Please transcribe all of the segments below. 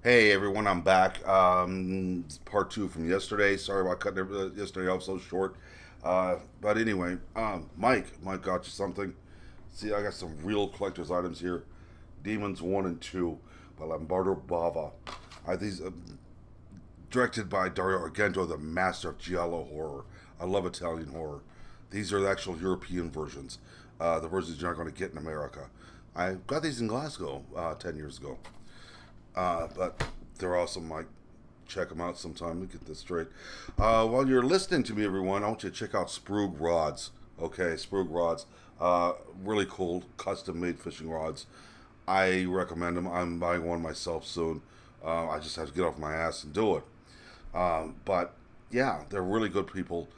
Hey everyone, I'm back. Part two from yesterday. Sorry about cutting yesterday off so short. But anyway, Mike got you something. See, I got some real collector's items here. Demons 1 and 2 by Lombardo Bava. These directed by Dario Argento, the master of giallo horror. I love Italian horror. These are the actual European versions, the versions you're not going to get in America. I got these in Glasgow 10 years ago. But they're awesome, Mike. Check them out sometime. Let me get this straight. While you're listening to me, everyone, I want you to check out Sprug Rods. Okay, Sprug Rods. Really cool, custom made fishing rods. I recommend them. I'm buying one myself soon. I just have to get off my ass and do it. But yeah, they're really good people.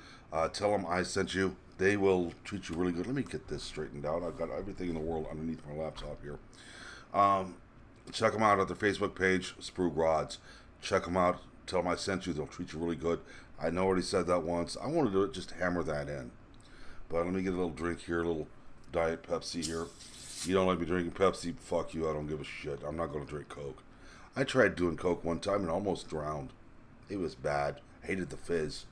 Tell them I sent you. They will treat you really good. Let me get this straightened out. I've got everything in the world underneath my laptop here. Um, Check them out at their Facebook page, Sprue Rods. Check them out. Tell them I sent you. They'll treat you really good. I know I already said that once. I want to do it, just hammer that in. But let me get a little drink here, a little Diet Pepsi here. You don't like me drinking Pepsi? Fuck you. I don't give a shit. I'm not going to drink Coke. I tried doing Coke one time and almost drowned. It was bad. Hated the fizz.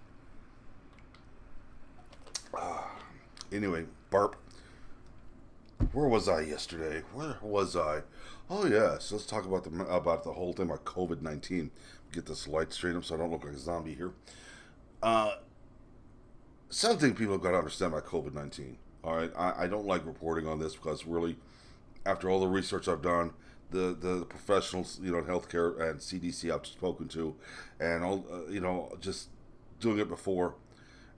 Anyway, burp. Where was I yesterday? Where was I? Oh yes, let's talk about the whole thing about COVID-19. Get this light straight up so I don't look like a zombie here. Uh, Something people have got to understand about COVID-19. All right, I don't like reporting on this because really, after all the research I've done, the professionals, in healthcare and CDC I've spoken to, and all, just doing it before,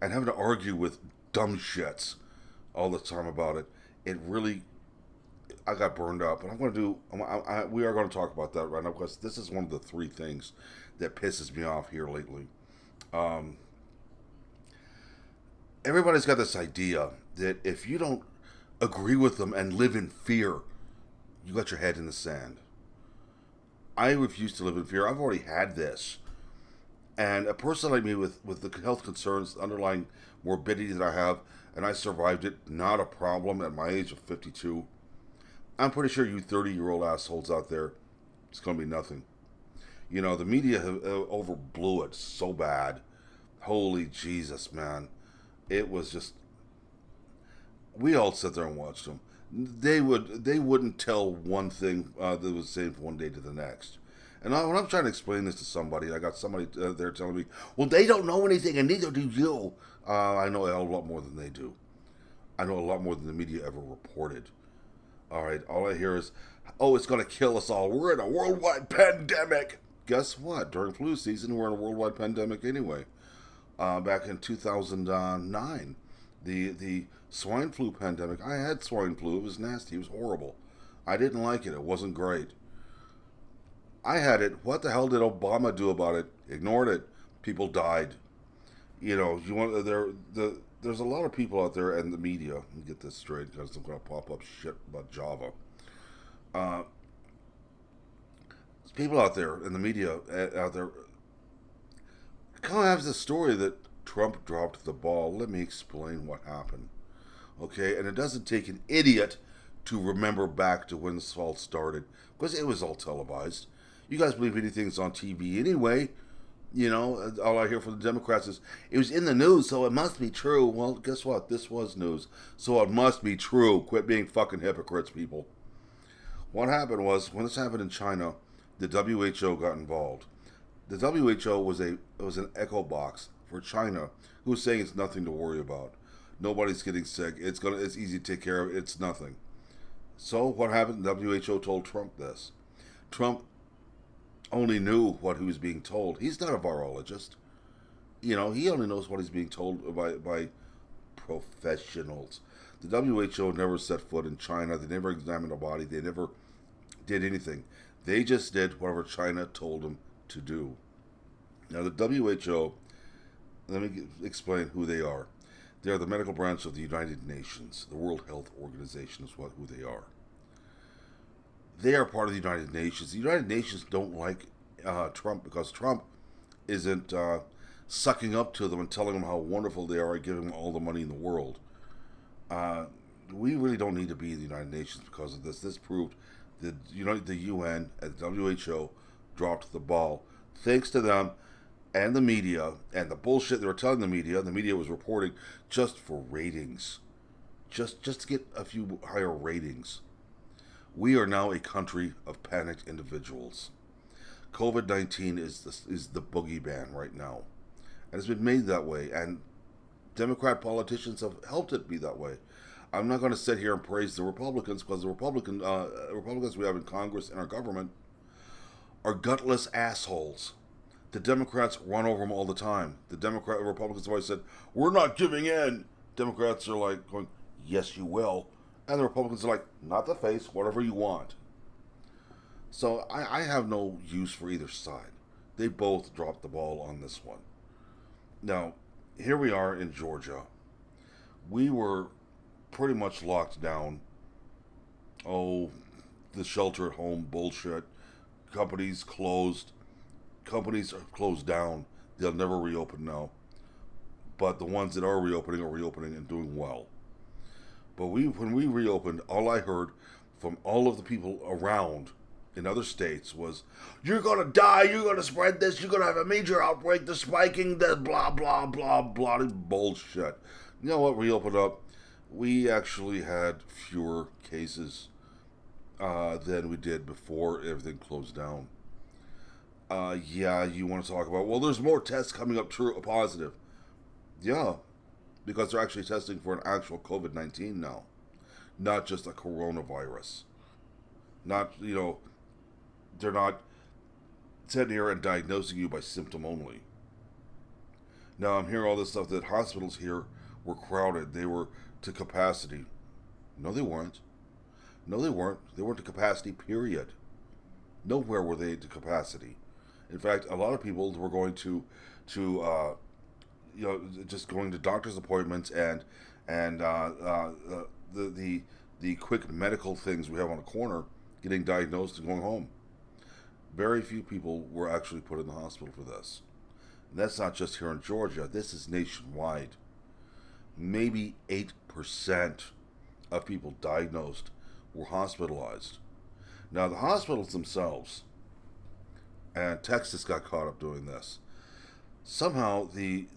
and having to argue with dumb shits all the time about it, it really I got burned up, and I'm going to do. We are going to talk about that right now because this is one of the three things that pisses me off here lately. Um, Everybody's got this idea that if you don't agree with them and live in fear, you got your head in the sand. I refuse to live in fear. I've already had this, and a person like me with the health concerns, underlying morbidity that I have, and I survived it, not a problem at my age of 52. I'm pretty sure you 30-year-old assholes out there, it's going to be nothing. The media have, overblew it so bad. Holy Jesus, man. It was just, we all sit there and watched them. They wouldn't tell one thing that was said from one day to the next. And when I'm trying to explain this to somebody, I got somebody there telling me, "Well, they don't know anything, and neither do you." I know a hell of a lot more than they do. I know a lot more than the media ever reported. All right, all I hear is, "Oh, it's going to kill us all. We're in a worldwide pandemic." Guess what? During flu season, we're in a worldwide pandemic anyway. Back in 2009, the swine flu pandemic. I had swine flu. It was nasty. It was horrible. I didn't like it. It wasn't great. I had it. What the hell did Obama do about it? Ignored it. People died. You want there's a lot of people out there and the media. Let me get this straight because I'm gonna pop up shit about Java. Uh, there's people out there in the media out there kind of has the story that Trump dropped the ball. Let me explain what happened. Okay, and it doesn't take an idiot to remember back to when this all started because it was all televised. You guys believe anything's on TV anyway. All I hear from the Democrats is it was in the news, so it must be true. Well, guess what? This was news, so it must be true. Quit being fucking hypocrites, people. What happened was when this happened in China, the WHO got involved. The WHO was an echo box for China, who was saying it's nothing to worry about. Nobody's getting sick. It's easy to take care of. It's nothing. So what happened? The WHO told Trump this. Trump only knew what he was being told. He's not a virologist. He only knows what he's being told by professionals. The WHO never set foot in China. They never examined a body. They never did anything. They just did whatever China told them to do. Now, the WHO, let me explain who they are. They are the medical branch of the United Nations. The World Health Organization is who they are. They are part of the United Nations. The United Nations don't like Trump because Trump isn't sucking up to them and telling them how wonderful they are and giving them all the money in the world. Uh, we really don't need to be in the United Nations because of this. This proved that the UN and the WHO dropped the ball. Thanks to them and the media and the bullshit they were telling the media was reporting just for ratings. Just to get a few higher ratings. We are now a country of panicked individuals. COVID-19 is the boogeyman right now. And it's been made that way, and Democrat politicians have helped it be that way. I'm not going to sit here and praise the Republicans, because the Republicans we have in Congress and our government are gutless assholes. The Democrats run over them all the time. The Republicans have always said, we're not giving in. Democrats are like going, yes, you will. And the Republicans are like, not the face, whatever you want. So I have no use for either side. They both dropped the ball on this one. Now, here we are in Georgia. We were pretty much locked down. Oh, the shelter at home bullshit. Companies closed. Companies are closed down. They'll never reopen now. But the ones that are reopening and doing well. But when we reopened, all I heard from all of the people around in other states was, you're going to die, you're going to spread this, you're going to have a major outbreak, the spiking, the blah, blah, blah, blah, bullshit. You know what, we opened up, we actually had fewer cases than we did before everything closed down. Yeah, you want to talk about, well, there's more tests coming up positive. Yeah, because they're actually testing for an actual COVID-19 now, not just a coronavirus. Not, they're not sitting here and diagnosing you by symptom only. Now, I'm hearing all this stuff that hospitals here were crowded. They were to capacity. No, they weren't. No, they weren't. They weren't to capacity, period. Nowhere were they to capacity. In fact, a lot of people were going to just going to doctor's appointments and the quick medical things we have on the corner, getting diagnosed and going home. Very few people were actually put in the hospital for this. And that's not just here in Georgia. This is nationwide. Maybe 8% of people diagnosed were hospitalized. Now, the hospitals themselves, and Texas got caught up doing this. Somehow, the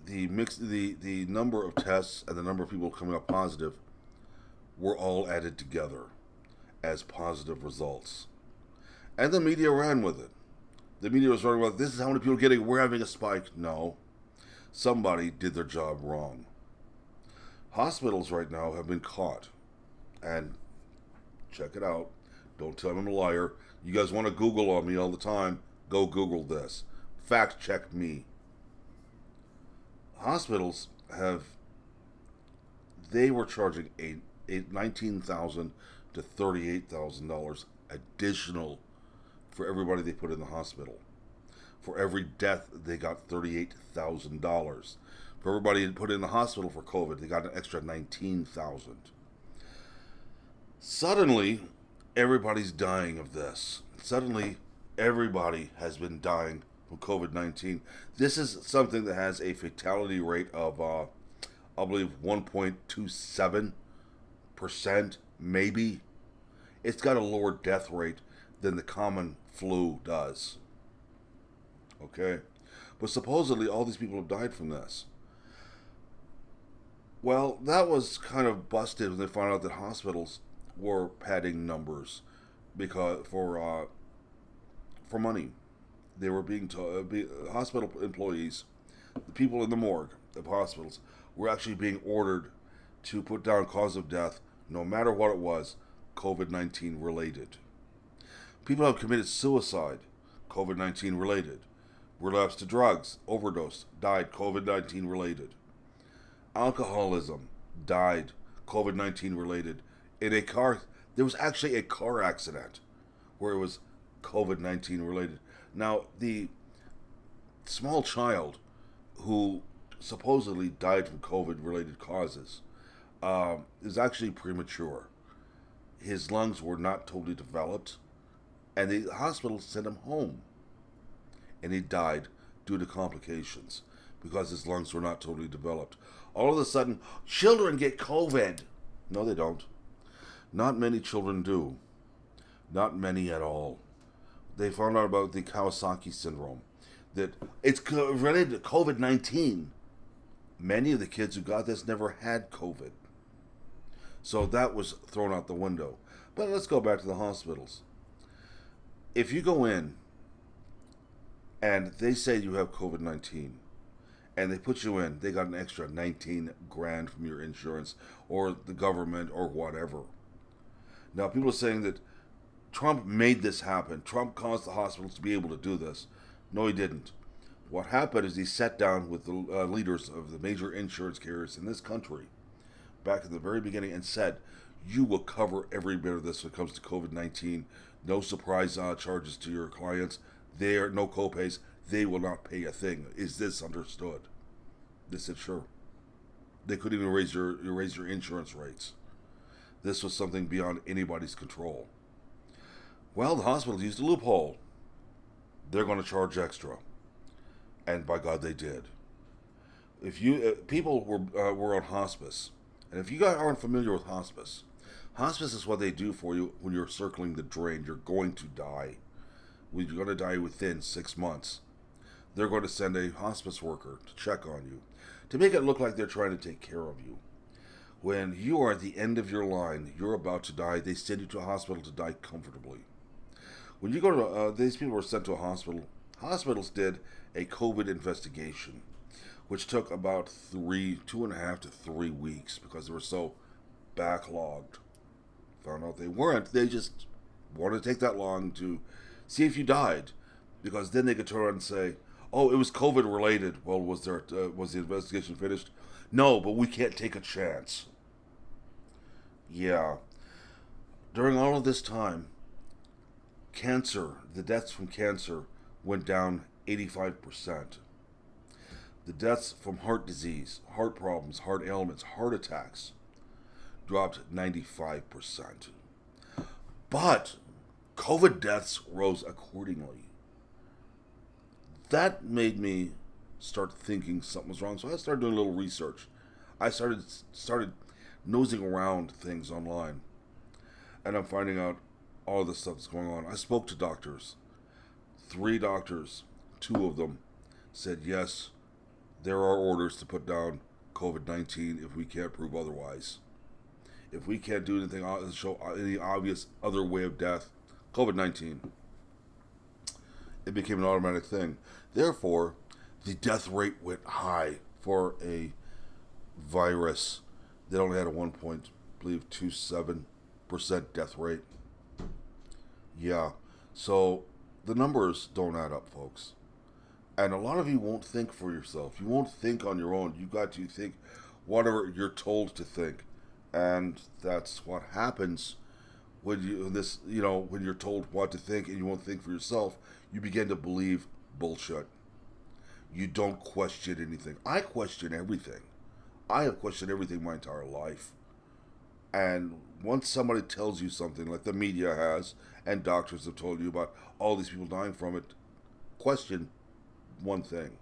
number of tests and the number of people coming up positive were all added together as positive results. And the media ran with it. The media was running with, this is how many people are getting, we're having a spike. No. Somebody did their job wrong. Hospitals right now have been caught. And check it out. Don't tell me I'm a liar. You guys want to Google on me all the time. Go Google this. Fact check me. Hospitals they were charging $19,000 to $38,000 additional for everybody they put in the hospital. For every death, they got $38,000. For everybody put in the hospital for COVID, they got an extra $19,000. Suddenly, everybody's dying of this. Suddenly, everybody has been dying from COVID-19. This is something that has a fatality rate of, I believe, 1.27%, maybe. It's got a lower death rate than the common flu does. Okay? But supposedly all these people have died from this. Well, that was kind of busted when they found out that hospitals were padding numbers because for money. They were being hospital employees, the people in the morgue of hospitals, were actually being ordered to put down cause of death, no matter what it was, COVID-19 related. People have committed suicide, COVID-19 related. Relapsed to drugs, overdose, died, COVID-19 related. Alcoholism, died, COVID-19 related. In a car, there was actually a car accident where it was COVID-19 related. Now, the small child who supposedly died from COVID-related causes is actually premature. His lungs were not totally developed, and the hospital sent him home. And he died due to complications because his lungs were not totally developed. All of a sudden, children get COVID. No, they don't. Not many children do. Not many at all. they found out about the Kawasaki syndrome, that it's related to COVID-19. Many of the kids who got this never had COVID. So that was thrown out the window. But let's go back to the hospitals. If you go in and they say you have COVID-19 and they put you in, they got an extra 19 grand from your insurance or the government or whatever. Now, people are saying that Trump made this happen. Trump caused the hospitals to be able to do this. No, he didn't. What happened is he sat down with the leaders of the major insurance carriers in this country back in the very beginning and said, you will cover every bit of this when it comes to COVID-19. No surprise charges to your clients. There, no copays. They will not pay a thing. Is this understood? They said, sure. They couldn't even raise your insurance rates. This was something beyond anybody's control. Well, the hospitals used a loophole. They're going to charge extra. And by God, they did. If you people were on hospice, and if you guys aren't familiar with hospice, hospice is what they do for you when you're circling the drain. You're going to die. You're going to die within 6 months. They're going to send a hospice worker to check on you, to make it look like they're trying to take care of you. When you are at the end of your line, you're about to die, they send you to a hospital to die comfortably. When you go to, these people were sent to a hospital. Hospitals did a COVID investigation, which took about 2.5 to 3 weeks because they were so backlogged. Found out they weren't. They just wanted to take that long to see if you died, because then they could turn around and say, "Oh, it was COVID related." Well, was the investigation finished? No, but we can't take a chance. Yeah. During all of this time, the deaths from cancer went down 85%. The deaths from heart disease, heart problems, heart ailments, heart attacks dropped 95%. But COVID deaths rose accordingly. That made me start thinking something was wrong. So I started doing a little research. I started nosing around things online. And I'm finding out all this stuff that's going on. I spoke to doctors. 3 doctors, 2 of them said, yes, there are orders to put down COVID-19 if we can't prove otherwise. If we can't do anything, show any obvious other way of death, COVID-19. It became an automatic thing. Therefore, the death rate went high for a virus that only had a 1.27% death rate. Yeah, so the numbers don't add up, folks. And a lot of you won't think for yourself. You won't think on your own. You got to think whatever you're told to think. And that's what happens when when you're told what to think and you won't think for yourself. You begin to believe bullshit. You don't question anything. I question everything. I have questioned everything my entire life. And once somebody tells you something, like the media has, and doctors have told you about all these people dying from it, question one thing.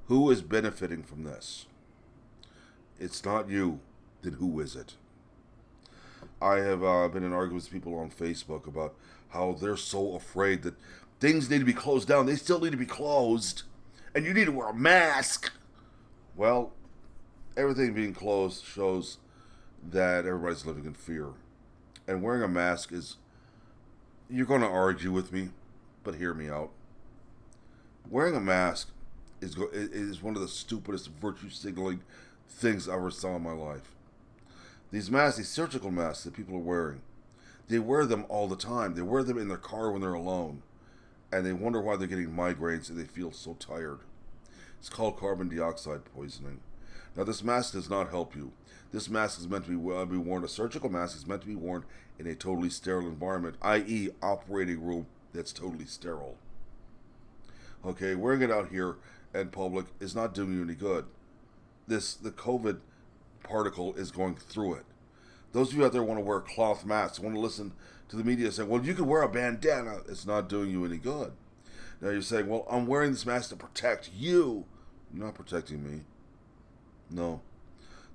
Who is benefiting from this? It's not you. Then who is it? I have been in arguments with people on Facebook about how they're so afraid that things need to be closed down. They still need to be closed. And you need to wear a mask. Well, everything being closed shows that everybody's living in fear. And wearing a mask is... You're going to argue with me, but hear me out. Wearing a mask is one of the stupidest virtue signaling things I ever saw in my life. These masks, these surgical masks that people are wearing, they wear them all the time. They wear them in their car when they're alone. And they wonder why they're getting migraines and they feel so tired. It's called carbon dioxide poisoning. Now, this mask does not help you. This mask is meant to be worn, a surgical mask is meant to be worn in a totally sterile environment, i.e. operating room that's totally sterile. Okay, wearing it out here in public is not doing you any good. The COVID particle is going through it. Those of you out there want to wear cloth masks, want to listen to the media saying, well, you can wear a bandana. It's not doing you any good. Now you're saying, well, I'm wearing this mask to protect you. You're not protecting me. No.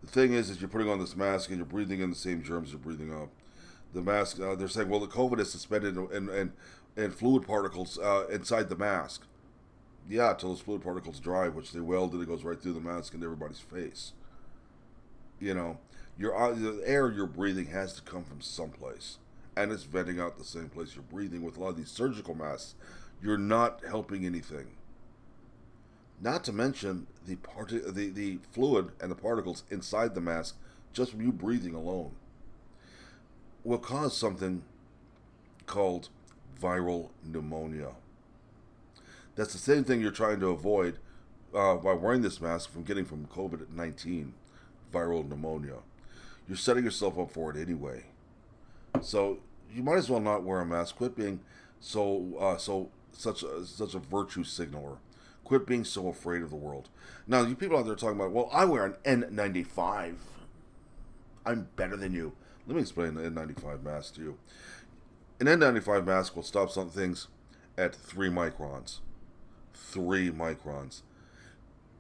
The thing is you're putting on this mask and you're breathing in the same germs you're breathing out. The mask, they're saying, well, the COVID is suspended and and fluid particles inside the mask. Yeah, till those fluid particles dry, which they weld, and it goes right through the mask into everybody's face. You know, the air you're breathing has to come from someplace, and it's venting out the same place you're breathing. With a lot of these surgical masks, you're not helping anything. Not to mention the fluid and the particles inside the mask, just from you breathing alone, will cause something called viral pneumonia. That's the same thing you're trying to avoid by wearing this mask from getting from COVID-19, viral pneumonia. You're setting yourself up for it anyway. So you might as well not wear a mask. Quit being such a virtue signaler. Quit being so afraid of the world. Now, you people out there talking about, well, I wear an N95. I'm better than you. Let me explain the N95 mask to you. An N95 mask will stop some things at 3 microns. 3 microns.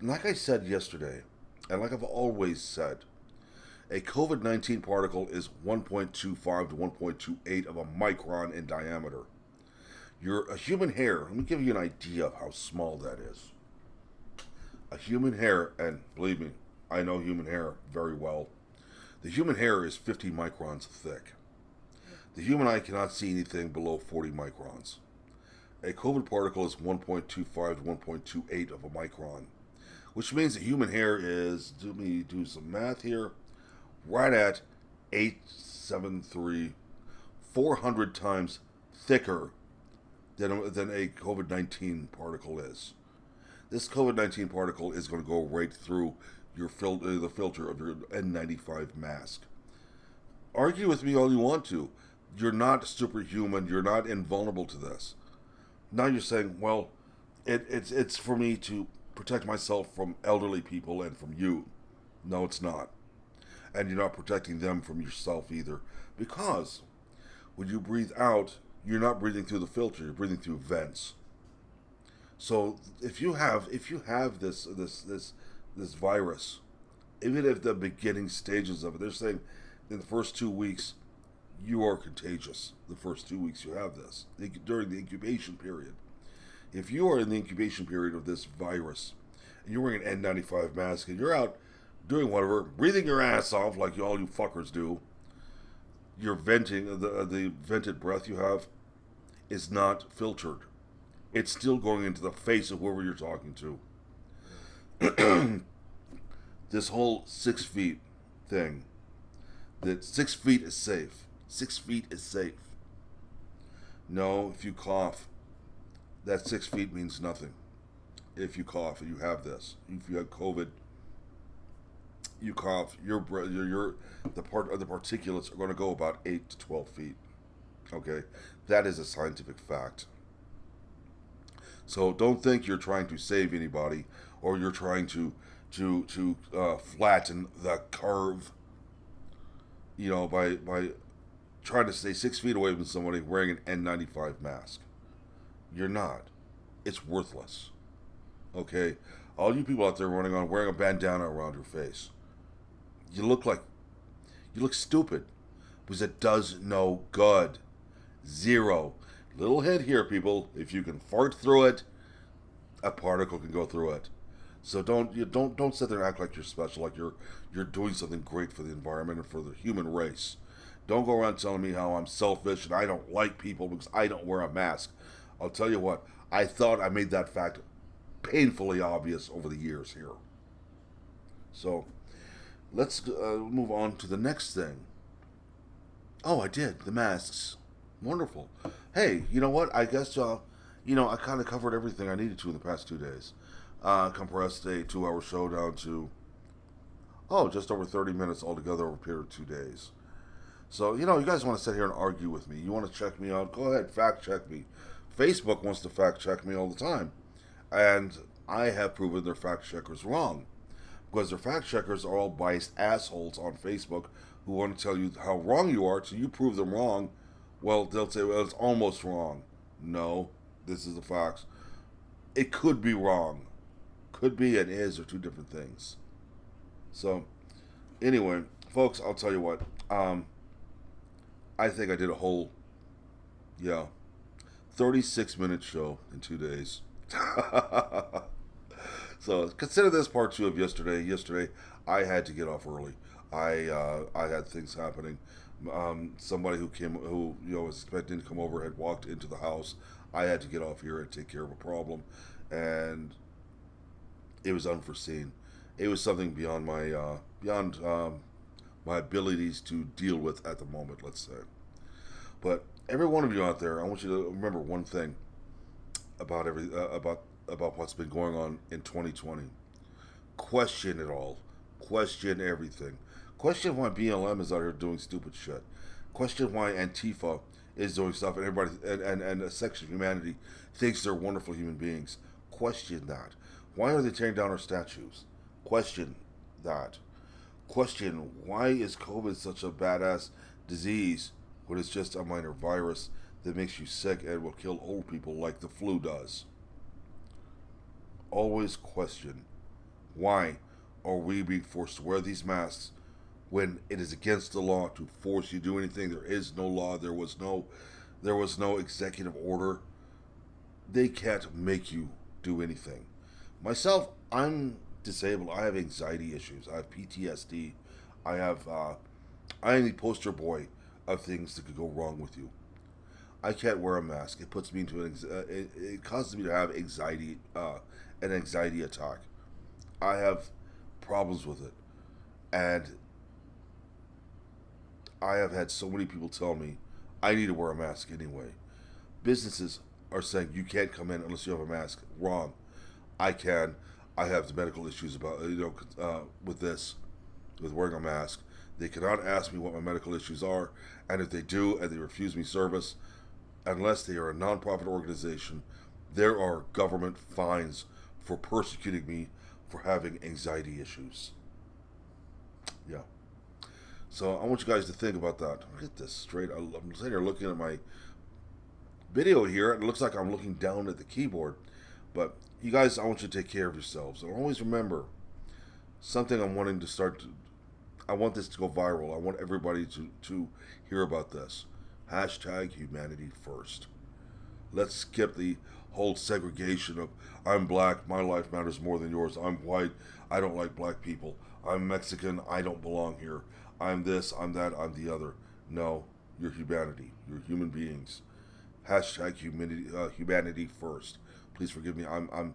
Like I said yesterday, and like I've always said, a COVID-19 particle is 1.25 to 1.28 of a micron in diameter. A human hair, let me give you an idea of how small that is. A human hair, and believe me, I know human hair very well. The human hair is 50 microns thick. The human eye cannot see anything below 40 microns. A COVID particle is 1.25 to 1.28 of a micron, which means that human hair is, let me do some math here, right at 873, 400 times thicker than a COVID-19 particle is. This COVID-19 particle is going to go right through the filter of your N95 mask. Argue with me all you want to. You're not superhuman. You're not invulnerable to this. Now you're saying, well, it's for me to protect myself from elderly people and from you. No, it's not. And you're not protecting them from yourself either. Because when you breathe out, you're not breathing through the filter, you're breathing through vents. So if you have this virus, even if the beginning stages of it, they're saying in the first 2 weeks you are contagious. The first 2 weeks you have this during the incubation period. If you are in the incubation period of this virus and you're wearing an N95 mask and you're out doing whatever, breathing your ass off like all you fuckers do, you're venting, the vented breath you have is not filtered. It's still going into the face of whoever you're talking to. This whole 6 feet thing, that 6 feet is safe. 6 feet is safe. No, if you cough, that 6 feet means nothing. If you cough and you have this, if you have COVID, you cough, the particulates are going to go about 8 to 12 feet. Okay, that is a scientific fact. So don't think you're trying to save anybody or you're trying to flatten the curve. By trying to stay 6 feet away from somebody wearing an N95 mask. You're not. It's worthless. Okay, all you people out there running on wearing a bandana around your face. You look stupid because it does no good. Zero. Little hint here, people. If you can fart through it, a particle can go through it. So don't sit there and act like you're special, like you're doing something great for the environment and for the human race. Don't go around telling me how I'm selfish and I don't like people because I don't wear a mask. I'll tell you what, I thought I made that fact painfully obvious over the years here. So let's move on to the next thing. Oh, I did. The masks. Wonderful. Hey, you know what? I guess, I kind of covered everything I needed to in the past 2 days. Compressed a 2-hour show down to, just over 30 minutes altogether over a period of 2 days. So, you guys want to sit here and argue with me. You want to check me out? Go ahead, fact check me. Facebook wants to fact check me all the time. And I have proven their fact checkers wrong. Because their fact checkers are all biased assholes on Facebook who want to tell you how wrong you are till you prove them wrong. Well, they'll say, well, it's almost wrong. No, this is the facts. It could be wrong. Could be and is are two different things. So, anyway, folks, I'll tell you what. I think I did a whole, 36-minute show in 2 days. So consider this part two of yesterday. Yesterday, I had to get off early. I had things happening. Somebody who was expecting to come over, had walked into the house. I had to get off here and take care of a problem, and it was unforeseen. It was something beyond my abilities to deal with at the moment. Let's say, but every one of you out there, I want you to remember one thing about about what's been going on in 2020. Question it all. Question everything. Question why BLM is out here doing stupid shit. Question why Antifa is doing stuff and everybody and a section of humanity thinks they're wonderful human beings. Question that. Why are they tearing down our statues? Question that. Question why is COVID such a badass disease when it's just a minor virus that makes you sick and will kill old people like the flu does? Always question why are we being forced to wear these masks when it is against the law to force you to do anything. There is no law. There was no executive order. They can't make you do anything. Myself, I'm disabled. I have anxiety issues. I have PTSD. I have I am the poster boy of things that could go wrong with you. I can't wear a mask. It puts me into it causes me to have anxiety, an anxiety attack. I have problems with it, and I have had so many people tell me I need to wear a mask anyway. Businesses are saying you can't come in unless you have a mask. Wrong. I can. I have the medical issues about with this, with wearing a mask. They cannot ask me what my medical issues are, and if they do and they refuse me service, unless they are a nonprofit organization, there are government fines for persecuting me for having anxiety issues. Yeah. So I want you guys to think about that. Get this straight. I'm sitting here looking at my video here, and it looks like I'm looking down at the keyboard. But you guys, I want you to take care of yourselves. And always remember, something I'm wanting to start to, I want this to go viral. I want everybody to hear about this. Hashtag humanity first. Let's skip the whole segregation of I'm black, my life matters more than yours. I'm white, I don't like black people. I'm Mexican, I don't belong here. I'm this, I'm that, I'm the other. No, you're humanity. You're human beings. Hashtag humanity first. Please forgive me. I'm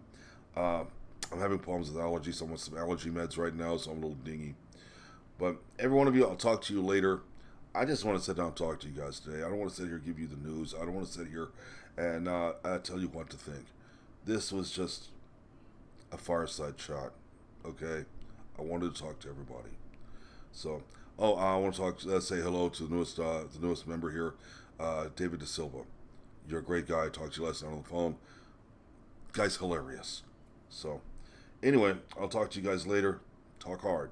having problems with allergies. I'm on some allergy meds right now, so I'm a little dingy. But every one of you, I'll talk to you later. I just want to sit down and talk to you guys today. I don't want to sit here and give you the news. I don't want to sit here and tell you what to think. This was just a fireside chat. Okay, I wanted to talk to everybody. So, I want to say hello to the newest member here, David Da Silva. You're a great guy. I talked to you last night on the phone. Guy's hilarious. So, anyway, I'll talk to you guys later. Talk hard.